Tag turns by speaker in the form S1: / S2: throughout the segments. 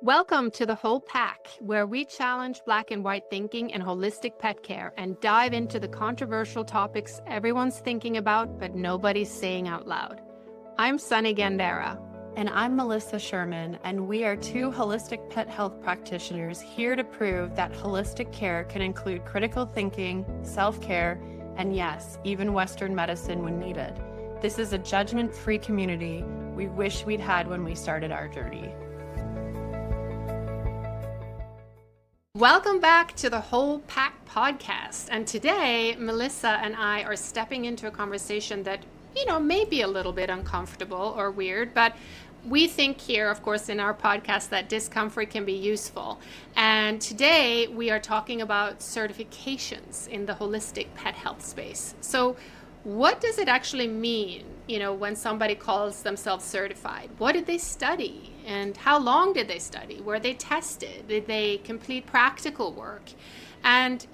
S1: Welcome to The Whole Pack, where we challenge black and white thinking and holistic pet care and dive into the controversial topics everyone's thinking about but nobody's saying out loud. I'm Sunny Gandera.
S2: And I'm Melissa Sherman, and we are two holistic pet health practitioners here to prove that holistic care can include critical thinking, self-care, and yes, even Western medicine when needed. This is a judgment-free community we wish we'd had when we started our journey.
S1: Welcome back to the Whole Pack podcast. And today, Melissa and I are stepping into a conversation that, may be a little bit uncomfortable or weird, but we think here, of course, in our podcast that discomfort can be useful. And today we are talking about certifications in the holistic pet health space. So what does it actually mean, when somebody calls themselves certified? What did they study? And how long did they study? Were they tested? Did they complete practical work? And,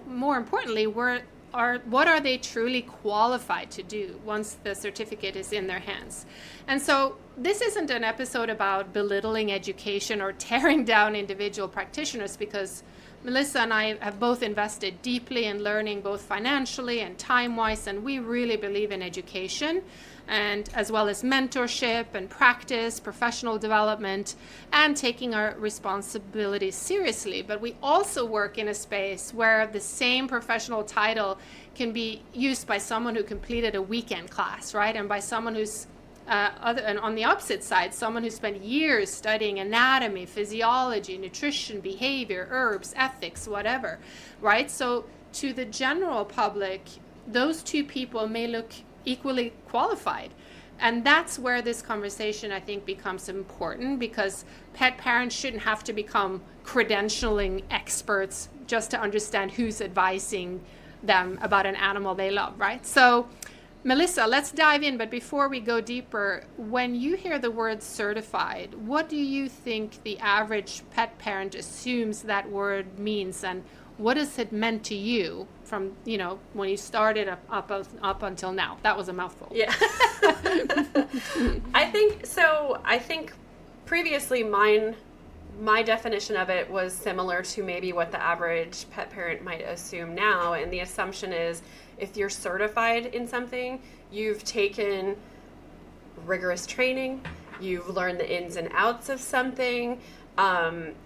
S1: more importantly, what are they truly qualified to do once the certificate is in their hands? And so this isn't an episode about belittling education or tearing down individual practitioners, because Melissa and I have both invested deeply in learning, both financially and time-wise, and we really believe in education, and as well as mentorship and practice, professional development, and taking our responsibilities seriously. But we also work in a space where the same professional title can be used by someone who completed a weekend class, right? And by someone who's and on the opposite side, someone who spent years studying anatomy, physiology, nutrition, behavior, herbs, ethics, whatever, right? So to the general public, those two people may look equally qualified. And that's where this conversation, I think, becomes important, because pet parents shouldn't have to become credentialing experts just to understand who's advising them about an animal they love, right? So Melissa, let's dive in. But before we go deeper, when you hear the word certified, what do you think the average pet parent assumes that word means? And what has it meant to you from, when you started up until now? That was a mouthful.
S2: Yeah. I think previously my definition of it was similar to maybe what the average pet parent might assume now. And the assumption is, if you're certified in something, you've taken rigorous training, you've learned the ins and outs of something,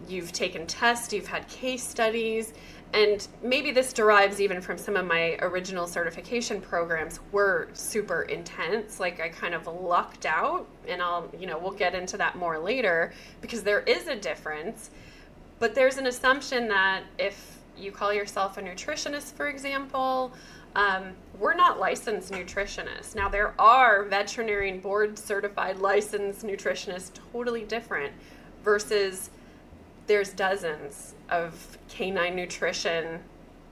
S2: you've taken tests, you've had case studies, and maybe this derives even from some of my original certification programs were super intense. Like, I kind of lucked out, and we'll get into that more later, because there is a difference. But there's an assumption that if you call yourself a nutritionist, for example, we're not licensed nutritionists. Now, there are veterinarian board certified licensed nutritionists, totally different, versus there's dozens of canine nutrition,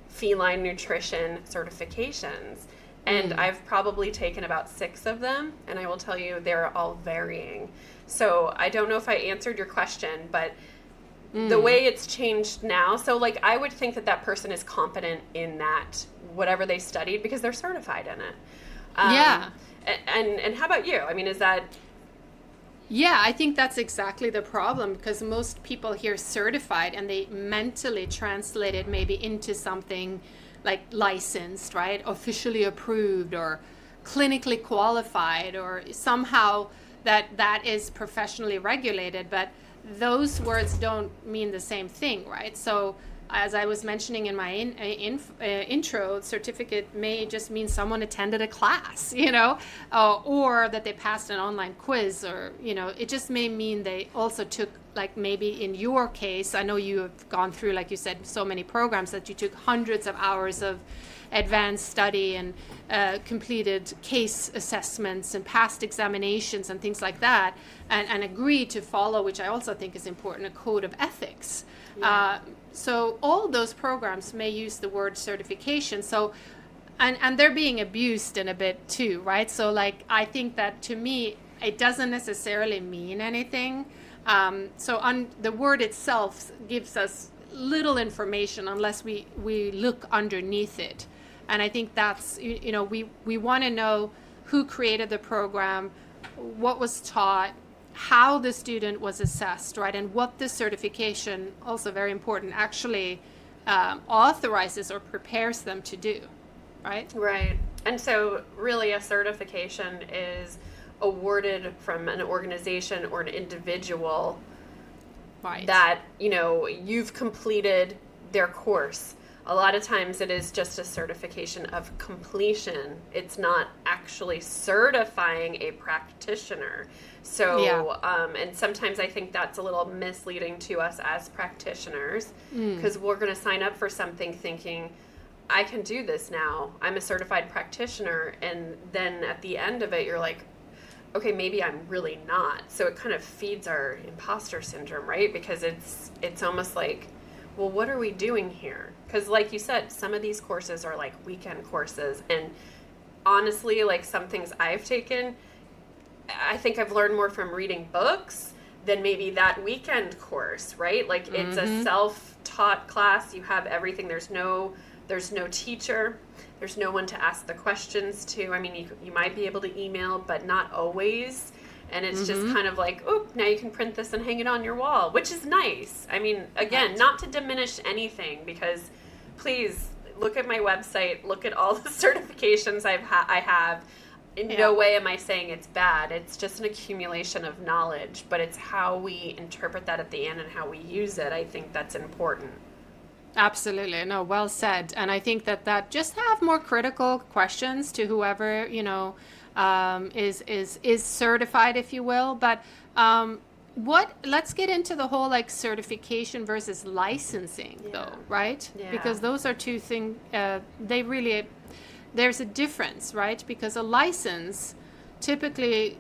S2: feline nutrition certifications. And I've probably taken about 6 of them, and I will tell you they're all varying. So I don't know if I answered your question, but the way it's changed now, so I would think that person is competent in that, whatever they studied, because they're certified in it.
S1: Yeah.
S2: And how about you? I mean, is that...
S1: Yeah, I think that's exactly the problem, because most people hear certified and they mentally translate it maybe into something like licensed, right? Officially approved or clinically qualified, or somehow that is professionally regulated. But those words don't mean the same thing, right? So as I was mentioning in my intro, certificate may just mean someone attended a class, or that they passed an online quiz, or, it just may mean they also took, like maybe in your case, I know you have gone through, like you said, so many programs that you took hundreds of hours of advanced study and completed case assessments and passed examinations and things like that, and agreed to follow, which I also think is important, a code of ethics. Yeah. So all those programs may use the word certification. So, and they're being abused in a bit too, right? So I think that, to me, it doesn't necessarily mean anything. The word itself gives us little information unless we look underneath it. And I think that's, we want to know who created the program, what was taught, how the student was assessed, right? And what the certification, also very important, actually authorizes or prepares them to do, right?
S2: Right. And so really a certification is awarded from an organization or an individual,
S1: Right.
S2: that, you've completed their course. A lot of times it is just a certification of completion. It's not actually certifying a practitioner. So, and sometimes I think that's a little misleading to us as practitioners, because we're going to sign up for something thinking, I can do this now. I'm a certified practitioner. And then at the end of it, you're like, okay, maybe I'm really not. So it kind of feeds our imposter syndrome, right? Because it's almost like, well, what are we doing here? Because like you said, some of these courses are like weekend courses. And honestly, like some things I've taken, I think I've learned more from reading books than maybe that weekend course, right? Like it's a self-taught class. You have everything. There's no teacher. There's no one to ask the questions to. I mean, you might be able to email, but not always. And it's just kind of like, oh, now you can print this and hang it on your wall, which is nice. I mean, again, not to diminish anything, because please look at my website, look at all the certifications I have. In no way am I saying it's bad. It's just an accumulation of knowledge, but it's how we interpret that at the end and how we use it. I think that's important.
S1: Absolutely. No, well said. And I think that just have more critical questions to whoever, is certified, if you will. But let's get into the whole like certification versus licensing though, right?
S2: Yeah.
S1: Because those are two things, there's a difference, right? Because a license typically,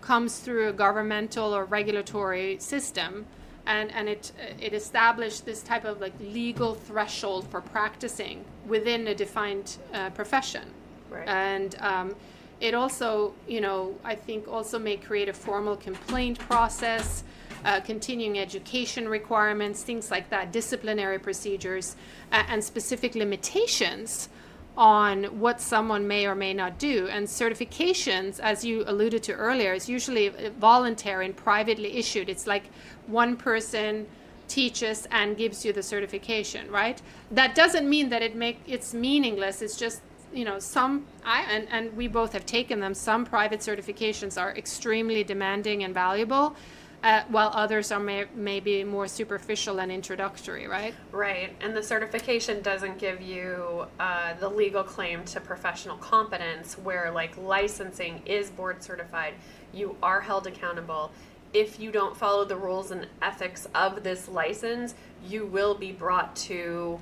S1: comes through a governmental or regulatory system. And it established this type of like legal threshold for practicing within a defined profession.
S2: Right.
S1: And it also, I think also may create a formal complaint process, continuing education requirements, things like that, disciplinary procedures, and specific limitations on what someone may or may not do. And certifications, as you alluded to earlier, is usually voluntary and privately issued. It's like one person teaches and gives you the certification, right? That doesn't mean that it's meaningless. It's just, and we both have taken them. Some private certifications are extremely demanding and valuable, while others are maybe more superficial and introductory, right?
S2: Right. And the certification doesn't give you the legal claim to professional competence, where like licensing is board certified. You are held accountable. If you don't follow the rules and ethics of this license, you will be brought to,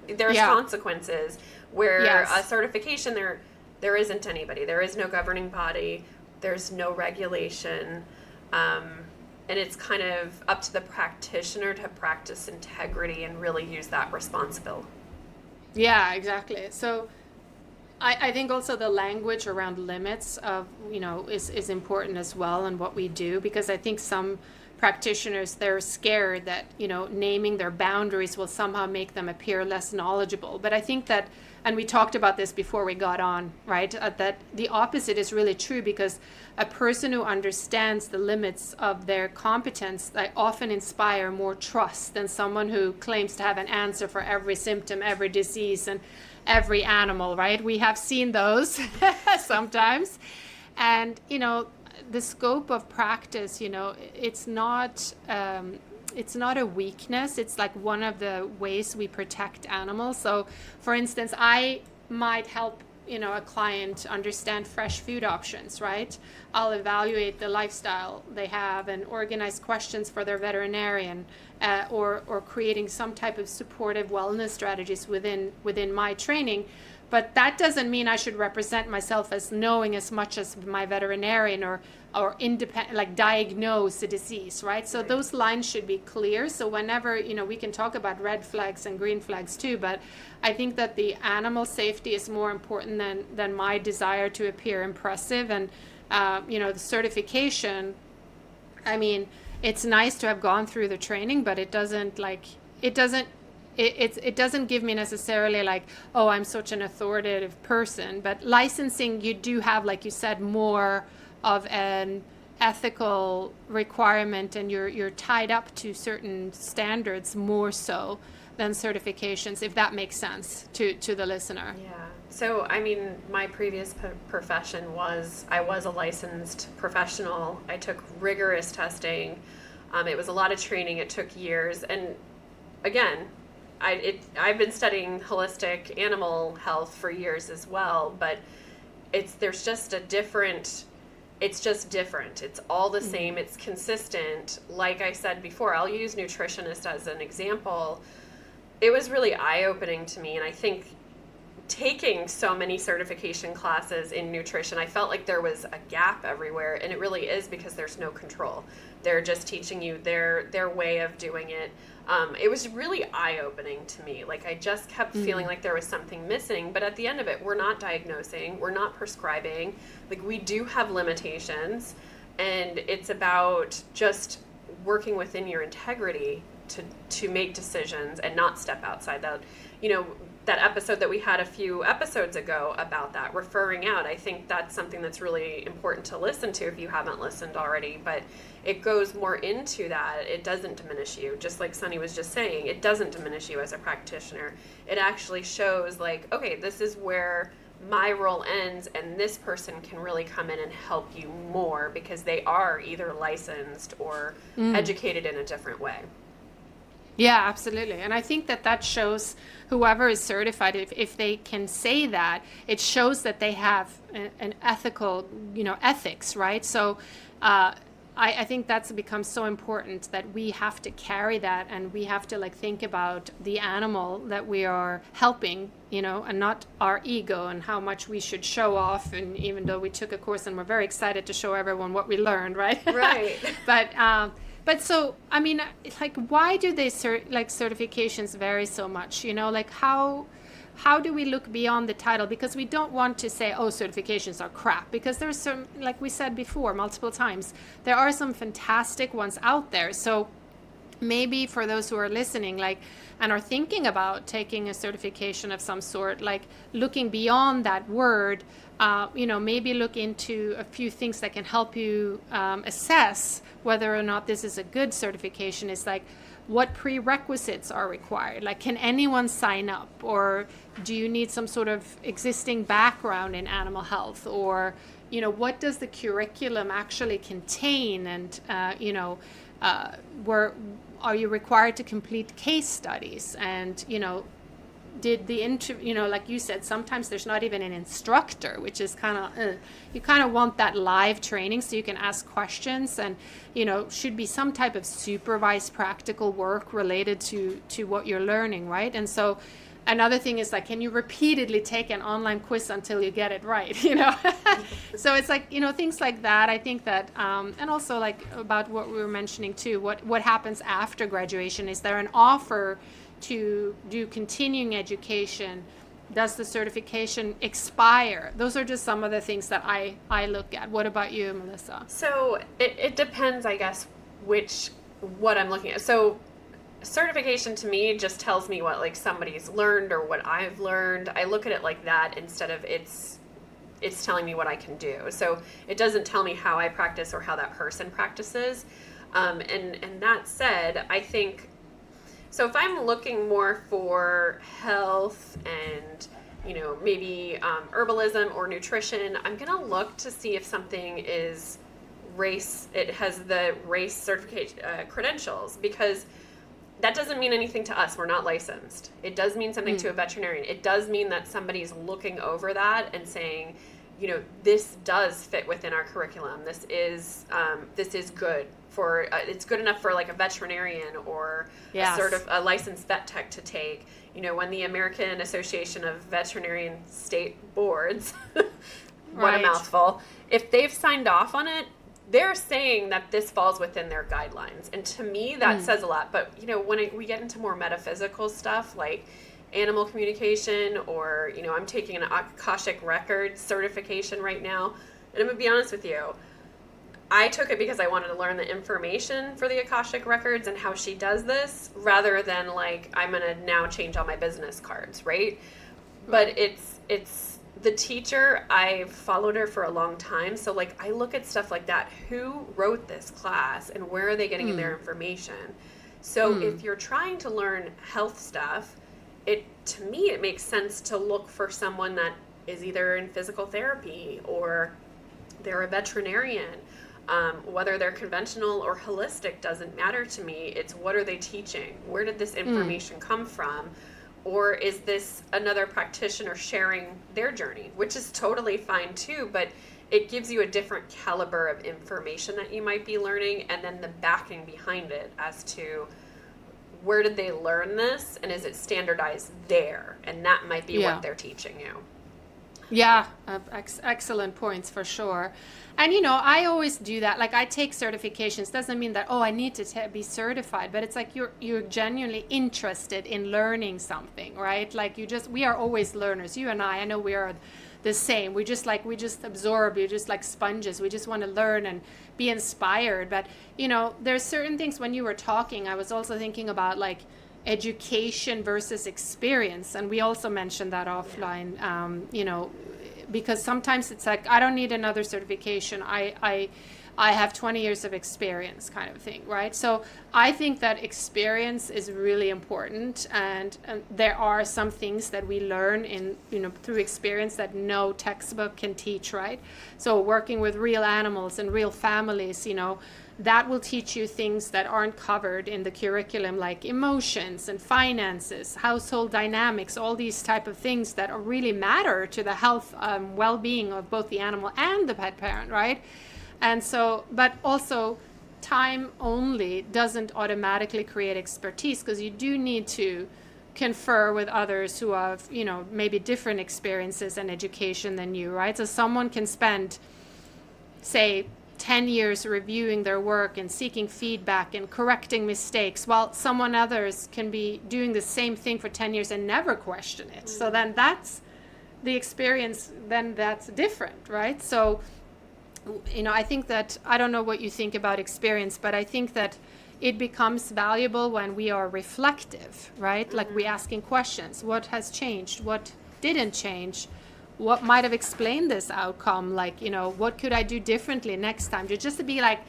S2: there's consequences, where a certification, there isn't anybody. There is no governing body. There's no regulation. And it's kind of up to the practitioner to practice integrity and really use that responsibility.
S1: Yeah, exactly. So I think also the language around limits of, is important as well in what we do, because I think some practitioners, they're scared that, naming their boundaries will somehow make them appear less knowledgeable. But I think that, and we talked about this before we got on, right, that the opposite is really true, because a person who understands the limits of their competence, they often inspire more trust than someone who claims to have an answer for every symptom, every disease, and every animal, right? We have seen those sometimes. And, the scope of practice, it's not a weakness. It's like one of the ways we protect animals. So, for instance, I might help, a client understand fresh food options, right? I'll evaluate the lifestyle they have and organize questions for their veterinarian, or creating some type of supportive wellness strategies within my training. But that doesn't mean I should represent myself as knowing as much as my veterinarian or independent, like diagnose a disease, right? So those lines should be clear. So whenever, we can talk about red flags and green flags too, but I think that the animal safety is more important than my desire to appear impressive. And, the certification, I mean, it's nice to have gone through the training, but it doesn't give me necessarily like, oh, I'm such an authoritative person. But licensing, you do have, like you said, more of an ethical requirement, and you're tied up to certain standards more so than certifications, if that makes sense to the listener.
S2: Yeah. So, I mean, my previous profession was, I was a licensed professional. I took rigorous testing. It was a lot of training. It took years. And again, I've been studying holistic animal health for years as well, but there's just a different, it's just different. It's all the same. It's consistent. Like I said before, I'll use nutritionist as an example. It was really eye-opening to me, and I think taking so many certification classes in nutrition, I felt like there was a gap everywhere, and it really is because there's no control. They're just teaching you their way of doing it. It was really eye-opening to me. Like, I just kept feeling like there was something missing, but at the end of it, we're not diagnosing, we're not prescribing. Like, we do have limitations, and it's about just working within your integrity to make decisions and not step outside that. You know, that episode that we had a few episodes ago about that, referring out, I think that's something that's really important to listen to if you haven't listened already, but it goes more into that. It doesn't diminish you, just like Sunny was just saying. It doesn't diminish you as a practitioner. It actually shows, like, okay, this is where my role ends, and this person can really come in and help you more because they are either licensed or educated in a different way.
S1: Yeah, absolutely. And I think that shows whoever is certified, if they can say that, it shows that they have an ethical, ethics, right? So I think that's become so important, that we have to carry that, and we have to think about the animal that we are helping, and not our ego and how much we should show off. And even though we took a course and we're very excited to show everyone what we learned, right?
S2: Right.
S1: But so, I mean, why do they certifications vary so much? How do we look beyond the title? Because we don't want to say, oh, certifications are crap. Because there's some, like we said before multiple times, there are some fantastic ones out there. So maybe for those who are listening, and are thinking about taking a certification of some sort, looking beyond that word, maybe look into a few things that can help you assess whether or not this is a good certification. Is what prerequisites are required? Can anyone sign up? Or do you need some sort of existing background in animal health? Or, what does the curriculum actually contain? And, where are you required to complete case studies? And, did the like you said, sometimes there's not even an instructor, which is kind of you kind of want that live training so you can ask questions, and should be some type of supervised practical work related to what you're learning, right? And so another thing is can you repeatedly take an online quiz until you get it right? So it's things like that. I think that and also about what we were mentioning too, what happens after graduation. Is there an offer to do continuing education? Does the certification expire? Those are just some of the things that I look at. What about you, Melissa?
S2: So it depends, I guess, what I'm looking at. So certification to me just tells me what somebody's learned or what I've learned. I look at it like that instead of it's telling me what I can do. So it doesn't tell me how I practice or how that person practices. And that said, I think, so if I'm looking more for health and, maybe herbalism or nutrition, I'm going to look to see if something is it has the race certification credentials, because that doesn't mean anything to us. We're not licensed. It does mean something to a veterinarian. It does mean that somebody's looking over that and saying, this does fit within our curriculum. This is good for, it's good enough for a veterinarian or a licensed vet tech to take. When the American Association of Veterinarian State Boards, what a mouthful, if they've signed off on it, they're saying that this falls within their guidelines. And to me, that says a lot. But, when we get into more metaphysical stuff, like animal communication, or, I'm taking an Akashic Record certification right now. And I'm going to be honest with you, I took it because I wanted to learn the information for the Akashic Records and how she does this, rather than I'm going to now change all my business cards, right? But it's The teacher, I've followed her for a long time. So like I look at stuff like that. Who wrote this class and where are they getting their information? So if you're trying to learn health stuff, to me it makes sense to look for someone that is either in physical therapy or they're a veterinarian. Whether they're conventional or holistic doesn't matter to me. It's what are they teaching? Where did this information come from? Or is this another practitioner sharing their journey, which is totally fine too, but it gives you a different caliber of information that you might be learning, and then the backing behind it as to where did they learn this and is it standardized there? And that might be what they're teaching you.
S1: Yeah, excellent points for sure. And, I always do that. Like I take certifications. Doesn't mean that, I need to be certified, but it's like you're genuinely interested in learning something, right? Like we are always learners. You and I know we are the same. We just absorb, we're just like sponges. We just want to learn and be inspired. But, there's certain things when you were talking, I was also thinking about like education versus experience. And we also mentioned that offline, because sometimes it's like, I don't need another certification. I have 20 years of experience kind of thing, right? So I think that experience is really important. And there are some things that we learn through experience that no textbook can teach, right? So working with real animals and real families, that will teach you things that aren't covered in the curriculum, like emotions and finances, household dynamics, all these type of things that really matter to the health, well-being of both the animal and the pet parent, right? And so, but also time only doesn't automatically create expertise, because you do need to confer with others who have, maybe different experiences and education than you, right? So someone can spend, say, 10 years reviewing their work and seeking feedback and correcting mistakes, while someone others can be doing the same thing for 10 years and never question it. So then that's the experience, then that's different, right? So, I think that, I don't know what you think about experience, but I think that it becomes valuable when we are reflective, right? Like we asking questions. What has changed? What didn't change? What might have explained this outcome? Like, what could I do differently next time? Just to be like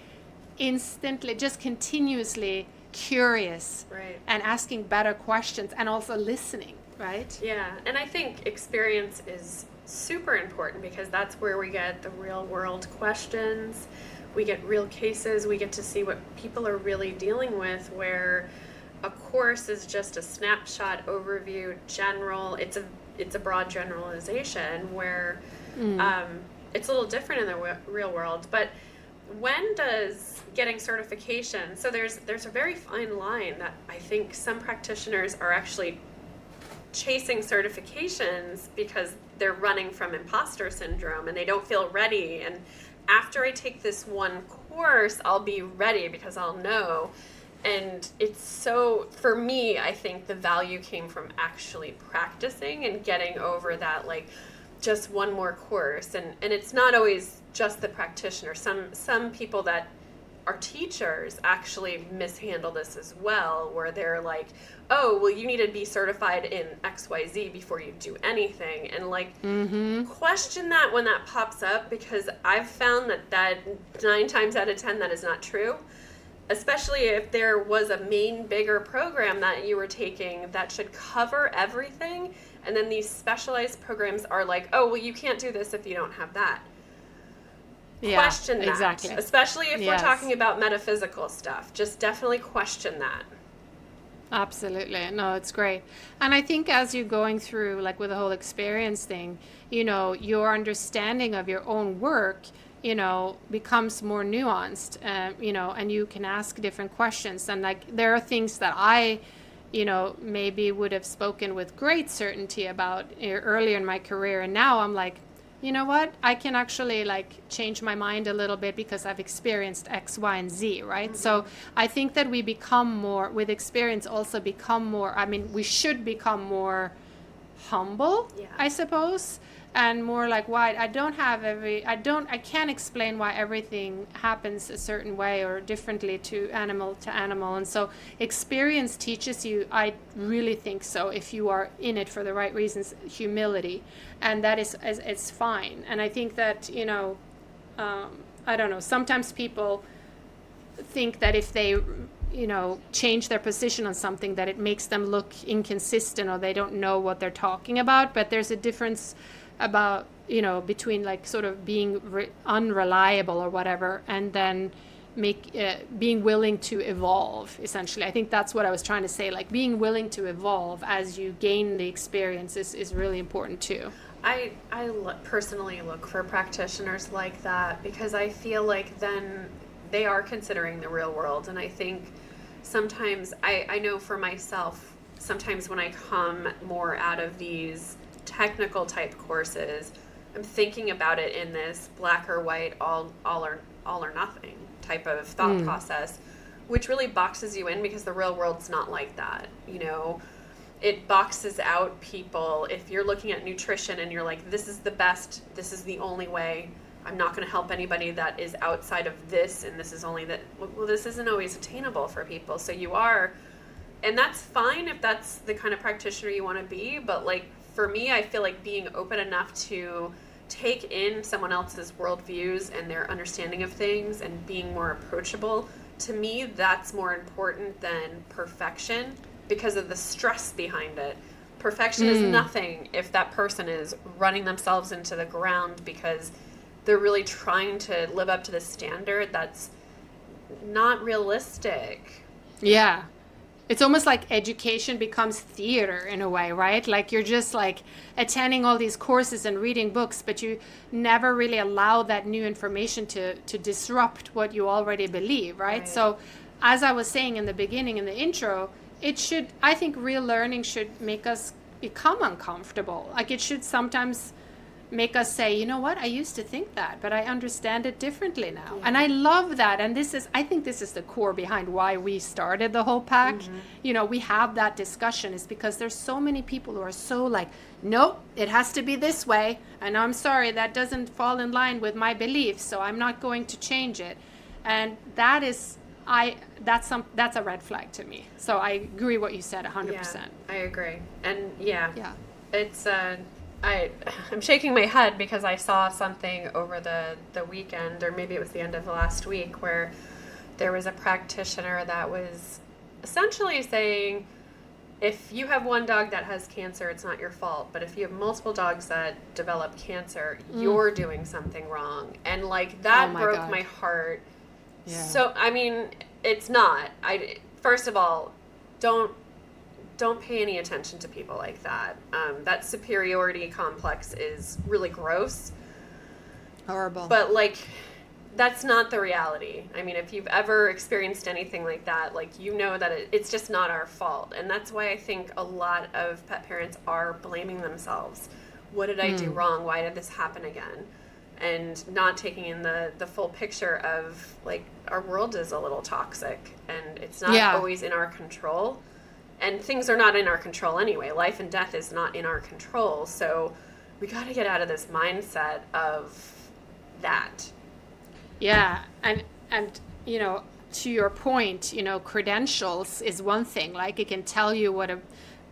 S1: instantly, just continuously curious,
S2: right,
S1: and asking better questions and also listening, right?
S2: Yeah, and I think experience is super important because that's where we get the real world questions. We get real cases. We get to see what people are really dealing with, where a course is just a snapshot overview, general. It's a broad generalization where it's a little different in the real world. But when does getting certification, so there's a very fine line that I think some practitioners are actually chasing certifications because they're running from imposter syndrome and they don't feel ready. And after I take this one course, I'll be ready because I'll know. And it's so, for me, I think the value came from actually practicing and getting over that, like, just one more course. And it's not always just the practitioner. Some people that are teachers actually mishandle this as well, where they're like, oh, well, you need to be certified in XYZ before you do anything. And, like, question that when that pops up, because I've found that 9 times out of 10, that is not true. Especially if there was a main bigger program that you were taking that should cover everything, and then these specialized programs are like, oh, well, you can't do this if you don't have that. Yeah, question that. Exactly. Especially if we're talking about metaphysical stuff. Just definitely question that.
S1: Absolutely. No, it's great. And I think as you're going through, like with the whole experience thing, your understanding of your own work, becomes more nuanced, and you can ask different questions. And like, there are things that I, maybe would have spoken with great certainty about earlier in my career. And now I'm like, you know what? I can actually like change my mind a little bit because I've experienced X, Y, and Z, right? So I think that we become more, with experience also become more, we should become more humble,
S2: Yeah.
S1: I suppose, and more like why I can't explain why everything happens a certain way or differently to animal, and so experience teaches you, I really think so, if you are in it for the right reasons, humility, and that is it's fine. And I think that, I don't know, sometimes people think that if they change their position on something, that it makes them look inconsistent or they don't know what they're talking about. But there's a difference about, between like sort of being unreliable or whatever, and then being willing to evolve, essentially. I think that's what I was trying to say. Like, being willing to evolve as you gain the experience is really important too.
S2: I personally look for practitioners like that, because I feel like then they are considering the real world. And I think sometimes, I know for myself, sometimes when I come more out of these technical type courses, I'm thinking about it in this black or white, all or nothing type of thought process, which really boxes you in, because the real world's not like that. It boxes out people. If you're looking at nutrition and you're like, this is the best, this is the only way, I'm not going to help anybody that is outside of this, and this is only that. Well, this isn't always attainable for people. So you are, and that's fine if that's the kind of practitioner you want to be. But like for me, I feel like being open enough to take in someone else's worldviews and their understanding of things and being more approachable, to me, that's more important than perfection, because of the stress behind it. Perfection is nothing if that person is running themselves into the ground because they're really trying to live up to the standard that's not realistic.
S1: Yeah. It's almost like education becomes theater in a way, right? Like you're just like attending all these courses and reading books, but you never really allow that new information to disrupt what you already believe, right? So as I was saying in the beginning, in the intro, I think real learning should make us become uncomfortable. Like it should sometimes make us say, you know what, I used to think that, but I understand it differently now. Yeah. And I love that. And I think this is the core behind why we started the whole pack. We have that discussion is because there's so many people who are so like, nope, it has to be this way. And I'm sorry, that doesn't fall in line with my beliefs, so I'm not going to change it. And that is, that's a red flag to me. So I agree what you said 100%.
S2: Yeah, I agree. And it's I'm shaking my head because I saw something over the weekend, or maybe it was the end of last week, where there was a practitioner that was essentially saying, if you have one dog that has cancer, it's not your fault. But if you have multiple dogs that develop cancer, you're doing something wrong. And like that broke my heart. Yeah. So, I mean, it's not. First of all, don't pay any attention to people like that. That superiority complex is really gross.
S1: Horrible.
S2: But like, that's not the reality. I mean, if you've ever experienced anything like that, like, you know that it's just not our fault. And that's why I think a lot of pet parents are blaming themselves. What did I do wrong? Why did this happen again? And not taking in the full picture of, like, our world is a little toxic and it's not always in our control. And things are not in our control anyway. Life and death is not in our control. So we got to get out of this mindset of that.
S1: Yeah. And to your point, credentials is one thing. Like, it can tell you what a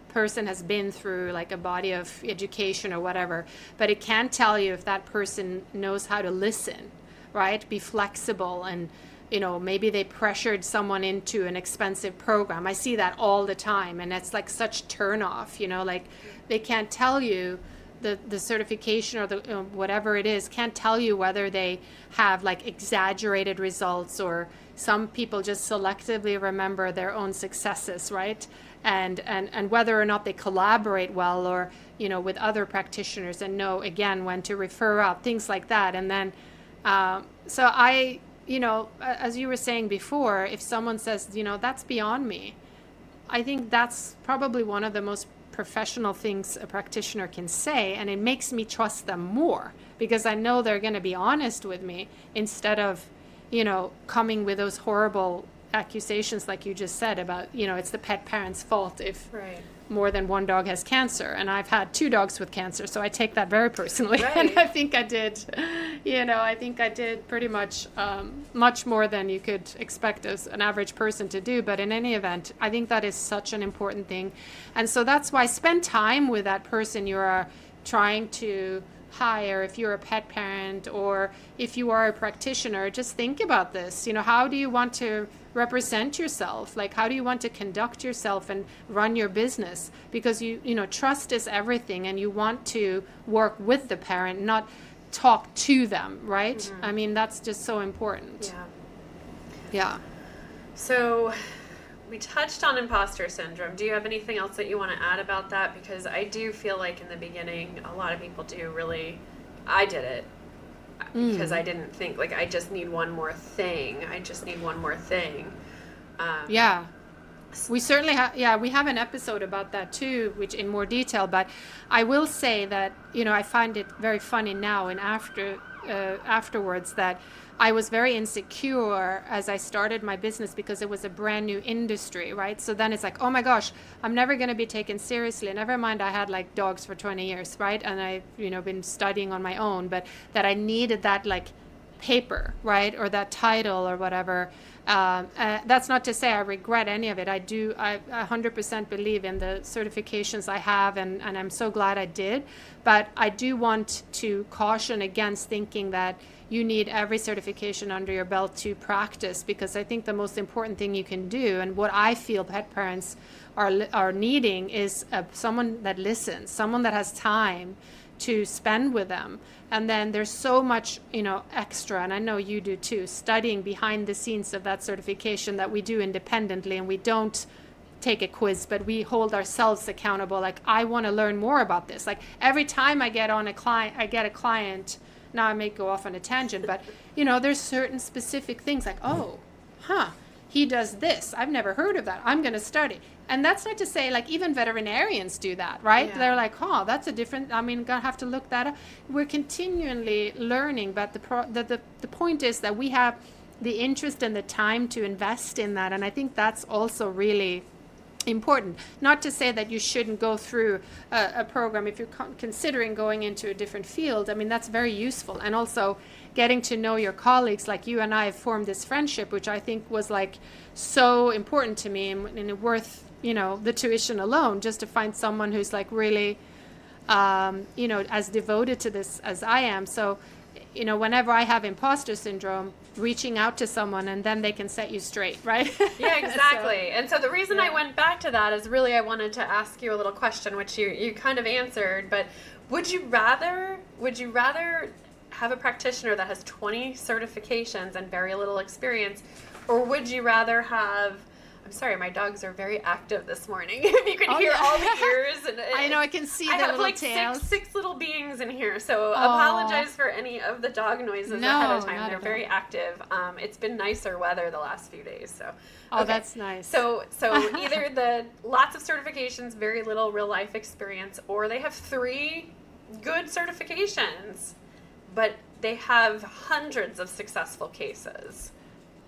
S1: person has been through, like a body of education or whatever, but it can't tell you if that person knows how to listen, right? Be flexible, and maybe they pressured someone into an expensive program. I see that all the time, and it's like such turn off. Like, they can't tell you the certification or the whatever it is, can't tell you whether they have like exaggerated results, or some people just selectively remember their own successes, right? And whether or not they collaborate well, or with other practitioners, and know again when to refer out, things like that. And then so I, as you were saying before, if someone says, that's beyond me, I think that's probably one of the most professional things a practitioner can say, and it makes me trust them more, because I know they're going to be honest with me, instead of coming with those horrible accusations like you just said about, it's the pet parent's fault if
S2: Right.
S1: more than one dog has cancer. And I've had 2 dogs with cancer, so I take that very personally.
S2: Right.
S1: And I think I did, pretty much much more than you could expect as an average person to do. But in any event, I think that is such an important thing. And so that's why spend time with that person you are trying to hire. If you're a pet parent or if you are a practitioner, just think about this. How do you want to represent yourself? Like, how do you want to conduct yourself and run your business? Because trust is everything, and you want to work with the parent, not talk to them, right? Mm-hmm. I mean, that's just so important. Yeah.
S2: So we touched on imposter syndrome. Do you have anything else that you want to add about that? Because I do feel like in the beginning, a lot of people do really, I did it because I didn't think, like, I just need one more thing.
S1: Yeah. We certainly have, we have an episode about that too, which in more detail, but I will say that, I find it very funny now and afterwards that I was very insecure as I started my business because it was a brand new industry, right? So then it's like, oh my gosh, I'm never going to be taken seriously. Never mind, I had like dogs for 20 years, right? And I've, been studying on my own, but that I needed that like paper, right? Or that title or whatever. That's not to say I regret any of it. I 100% believe in the certifications I have, and I'm so glad I did. But I do want to caution against thinking that you need every certification under your belt to practice, because I think the most important thing you can do, and what I feel pet parents are needing, is someone that listens, someone that has time to spend with them. And then there's so much, extra, and I know you do too, studying behind the scenes of that certification that we do independently, and we don't take a quiz, but we hold ourselves accountable. Like, I want to learn more about this. Like, every time I get a client, now I may go off on a tangent, but there's certain specific things like, he does this. I've never heard of that. I'm going to study. And that's not to say, like, even veterinarians do that, right? Yeah. They're like, that's a different, gonna have to look that up. We're continually learning, but the point is that we have the interest and the time to invest in that. And I think that's also really important. Not to say that you shouldn't go through a program if you're considering going into a different field. That's very useful. And also getting to know your colleagues, like you and I have formed this friendship, which I think was like so important to me, and worth the tuition alone, just to find someone who's like really as devoted to this as I am. So whenever I have imposter syndrome, reaching out to someone, and then they can set you straight, right?
S2: Yeah, exactly. And so the reason I went back to that is really I wanted to ask you a little question, which you kind of answered, but would you rather have a practitioner that has 20 certifications and very little experience, or would you rather have, I'm sorry, my dogs are very active this morning. If you can hear all the ears. And
S1: I know, I can see the little
S2: like
S1: tails.
S2: Six little beings in here, so apologize for any of the dog noises ahead of time. They're very active. It's been nicer weather the last few days, so.
S1: Oh, okay. That's nice.
S2: So either the lots of certifications, very little real life experience, or they have 3 good certifications, but they have hundreds of successful cases.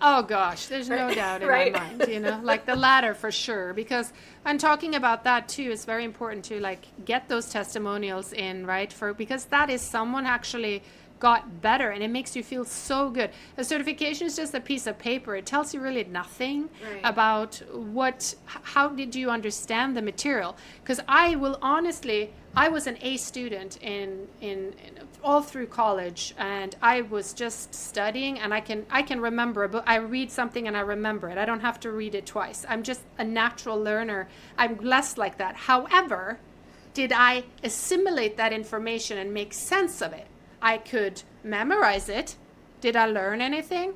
S1: Oh gosh, there's no doubt in my mind, like the latter for sure, because I'm talking about that too. It's very important to like get those testimonials in, right? Because that is someone actually got better, and it makes you feel so good. A certification is just a piece of paper. It tells you really nothing about how did you understand the material. Because I was an A student in all through college, and I was just studying, and I can remember a book. I read something and I remember it. I don't have to read it twice. I'm just a natural learner. I'm blessed like that. However, did I assimilate that information and make sense of it? I could memorize it. Did I learn anything?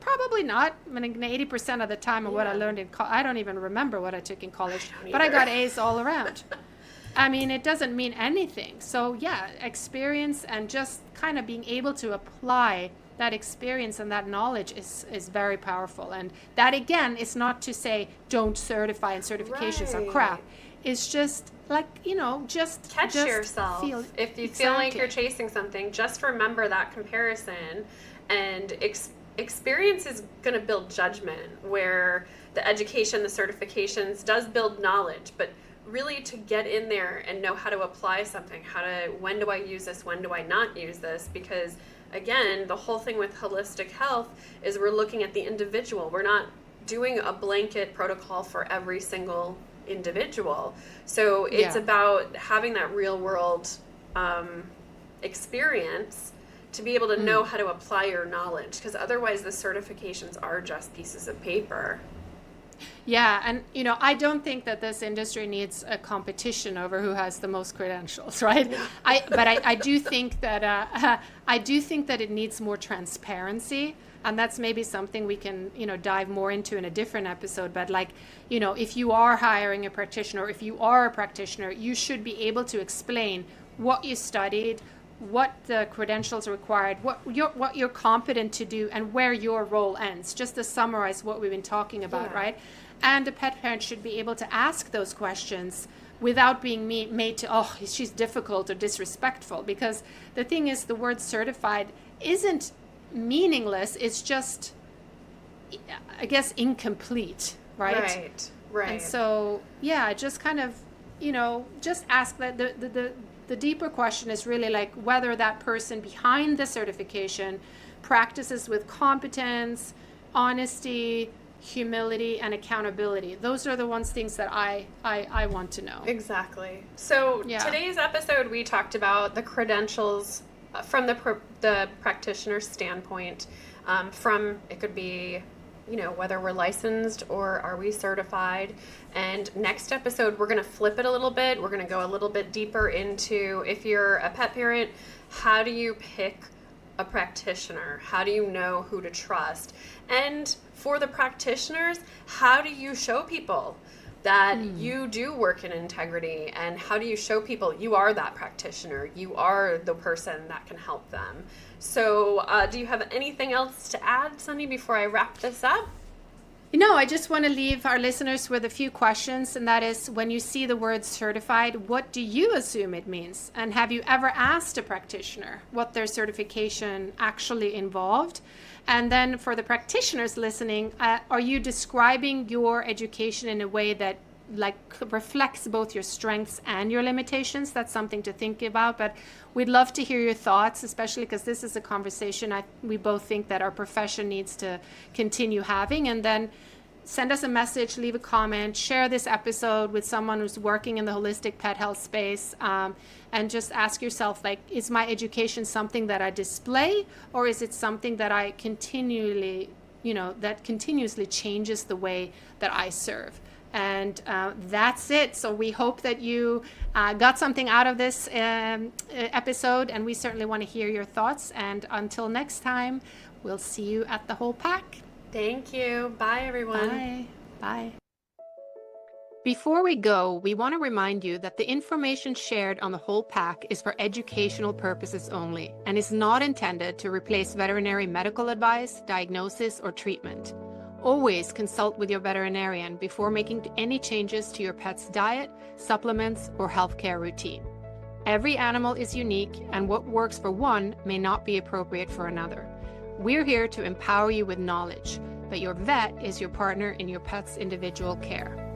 S1: Probably not. 80% of the time of what I learned in college, I don't even remember what I took in college, but I got A's all around. It doesn't mean anything. So yeah, experience and just kind of being able to apply that experience and that knowledge is very powerful. And that, again, is not to say don't certify, and certifications are crap. It's just like, just
S2: catch yourself. If you feel like you're chasing something, just remember that comparison and experience is going to build judgment, where the education, the certifications does build knowledge, but really to get in there and know how to apply something, when do I use this, when do I not use this? Because again, the whole thing with holistic health is we're looking at the individual. We're not doing a blanket protocol for every single individual. So it's about having that real world experience to be able to know how to apply your knowledge, because otherwise the certifications are just pieces of paper.
S1: Yeah, and I don't think that this industry needs a competition over who has the most credentials, right? But I do think that it needs more transparency, and that's maybe something we can dive more into in a different episode. But if you are hiring a practitioner, if you are a practitioner, you should be able to explain what you studied, what the credentials required, what you're competent to do, and where your role ends, just to summarize what we've been talking about, right? And a pet parent should be able to ask those questions without being made to, oh, she's difficult or disrespectful. Because the thing is, the word certified isn't meaningless, it's just, I guess, incomplete, right? Right. And so, just kind of, just ask that the deeper question is really like whether that person behind the certification practices with competence, honesty, humility, and accountability. Those are the things that I want to know.
S2: Exactly. So today's episode, we talked about the credentials from the practitioner standpoint. It could be, whether we're licensed or are we certified. And next episode, we're going to flip it a little bit. We're going to go a little bit deeper into, if you're a pet parent, how do you pick a practitioner? How do you know who to trust? And for the practitioners, how do you show people that you do work in integrity? And how do you show people you are that practitioner? You are the person that can help them. So do you have anything else to add, Sunny, before I wrap this up?
S1: I just want to leave our listeners with a few questions, and that is, when you see the word certified, what do you assume it means? And have you ever asked a practitioner what their certification actually involved? And then for the practitioners listening, are you describing your education in a way that reflects both your strengths and your limitations? That's something to think about, but we'd love to hear your thoughts, especially because this is a conversation we both think that our profession needs to continue having. And then send us a message, leave a comment, share this episode with someone who's working in the holistic pet health space, and just ask yourself, is my education something that I display, or is it something that I continuously changes the way that I serve? And that's it. So we hope that you got something out of this episode, and we certainly want to hear your thoughts. And until next time, we'll see you at the Whole Pack.
S2: Thank you. Bye, everyone.
S1: Bye. Before we go, we want to remind you that the information shared on the Whole Pack is for educational purposes only and is not intended to replace veterinary medical advice, diagnosis, or treatment. Always consult with your veterinarian before making any changes to your pet's diet, supplements, or healthcare routine. Every animal is unique, and what works for one may not be appropriate for another. We're here to empower you with knowledge, but your vet is your partner in your pet's individual care.